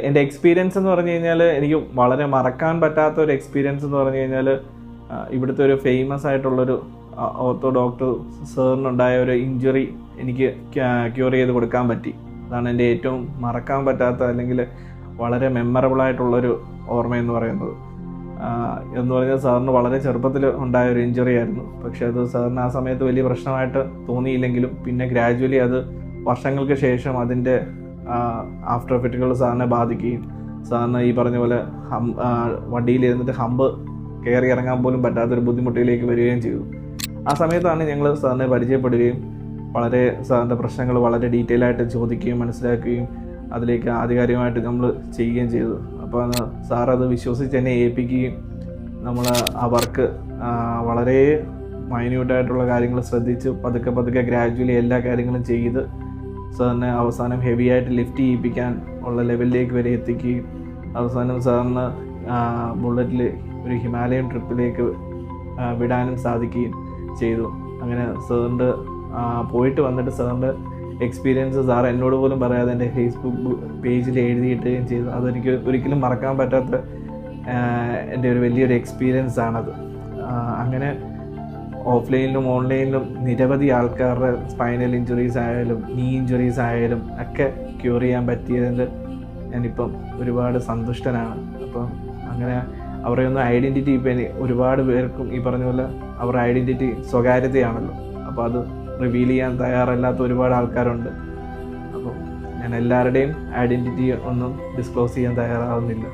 എൻ്റെ എക്സ്പീരിയൻസ് എന്ന് പറഞ്ഞു കഴിഞ്ഞാൽ എനിക്ക് വളരെ മറക്കാൻ പറ്റാത്ത ഒരു എക്സ്പീരിയൻസ് എന്ന് പറഞ്ഞു കഴിഞ്ഞാൽ ഇവിടുത്തെ ഒരു ഫേമസ് ആയിട്ടുള്ളൊരു ഓർത്തോ ഡോക്ടർ സാറിനുണ്ടായ ഒരു ഇഞ്ചുറി എനിക്ക് ക്യൂർ ചെയ്ത് കൊടുക്കാൻ പറ്റി. അതാണ് എൻ്റെ ഏറ്റവും മറക്കാൻ പറ്റാത്ത അല്ലെങ്കിൽ വളരെ മെമ്മറബിളായിട്ടുള്ളൊരു ഓർമ്മയെന്ന് പറയുന്നത്. എന്ന് പറഞ്ഞാൽ സാറിന് വളരെ ചെറുപ്പത്തിൽ ഉണ്ടായ ഒരു ഇഞ്ചുറി ആയിരുന്നു. പക്ഷേ അത് സാറിന് ആ സമയത്ത് വലിയ പ്രശ്നമായിട്ട് തോന്നിയില്ലെങ്കിലും പിന്നെ ഗ്രാജുവലി അത് വർഷങ്ങൾക്ക് ശേഷം അതിൻ്റെ ആഫ്റ്റർ എഫക്റ്റുകൾ സാറിനെ ബാധിക്കുകയും സാറിന് ഈ പറഞ്ഞ പോലെ വണ്ടിയിലിരുന്നിട്ട് ഹമ്പ് കയറി ഇറങ്ങാൻ പോലും പറ്റാത്തൊരു ബുദ്ധിമുട്ടിലേക്ക് വരികയും ചെയ്തു. ആ സമയത്താണ് ഞങ്ങൾ സാറിനെ പരിചയപ്പെടുകയും വളരെ സാറിൻ്റെ പ്രശ്നങ്ങൾ വളരെ ഡീറ്റെയിൽ ആയിട്ട് ചോദിക്കുകയും മനസ്സിലാക്കുകയും അതിലേക്ക് ആധികാരികമായിട്ട് നമ്മൾ ചെയ്യുകയും ചെയ്തു. അപ്പോൾ സാർ അത് വിശ്വസിച്ച് എന്നെ ഏൽപ്പിക്കുകയും നമ്മൾ ആ വർക്ക് വളരെ മൈന്യൂട്ടായിട്ടുള്ള കാര്യങ്ങൾ ശ്രദ്ധിച്ച് പതുക്കെ ഗ്രാജുവലി എല്ലാ കാര്യങ്ങളും ചെയ്ത് സാറിനെ അവസാനം ഹെവി ആയിട്ട് ലിഫ്റ്റ് ചെയ്യിപ്പിക്കാൻ ഉള്ള ലെവലിലേക്ക് വരെ എത്തിക്കുകയും അവസാനം സാറിന് ബുള്ളറ്റിൽ ഒരു ഹിമാലയൻ ട്രിപ്പിലേക്ക് വിടാനും സാധിക്കുകയും ചെയ്തു. അങ്ങനെ സാറിൻ്റെ പോയിട്ട് വന്നിട്ട് സാറിൻ്റെ എക്സ്പീരിയൻസ് സാർ എന്നോട് പോലും പറയാതെ എൻ്റെ ഫേസ്ബുക്ക് പേജിൽ എഴുതിയിട്ടുകയും ചെയ്തു. അതെനിക്ക് ഒരിക്കലും മറക്കാൻ പറ്റാത്ത എൻ്റെ ഒരു വലിയൊരു എക്സ്പീരിയൻസ് ആണത്. അങ്ങനെ ഓഫ്ലൈനിലും ഓൺലൈനിലും നിരവധി ആൾക്കാരുടെ സ്പൈനൽ ഇഞ്ചുറീസ് ആയാലും നീ ഇഞ്ചുറീസ് ആയാലും ഒക്കെ ക്യൂർ ചെയ്യാൻ പറ്റിയതിൽ ഞാനിപ്പം ഒരുപാട് സന്തുഷ്ടനാണ്. അപ്പം അങ്ങനെ അവരുടെ ഒന്നും ഐഡൻറ്റിറ്റി ഇപ്പം ഒരുപാട് പേർക്കും ഈ പറഞ്ഞ പോലെ അവരുടെ ഐഡൻറ്റിറ്റി സ്വകാര്യതയാണല്ലോ. അപ്പോൾ അത് റിവീൽ ചെയ്യാൻ തയ്യാറല്ലാത്ത ഒരുപാട് ആൾക്കാരുണ്ട്. അപ്പോൾ ഞാൻ എല്ലാവരുടെയും ഐഡൻറ്റിറ്റി ഒന്നും ഡിസ്ക്ലോസ് ചെയ്യാൻ തയ്യാറാവുന്നില്ല.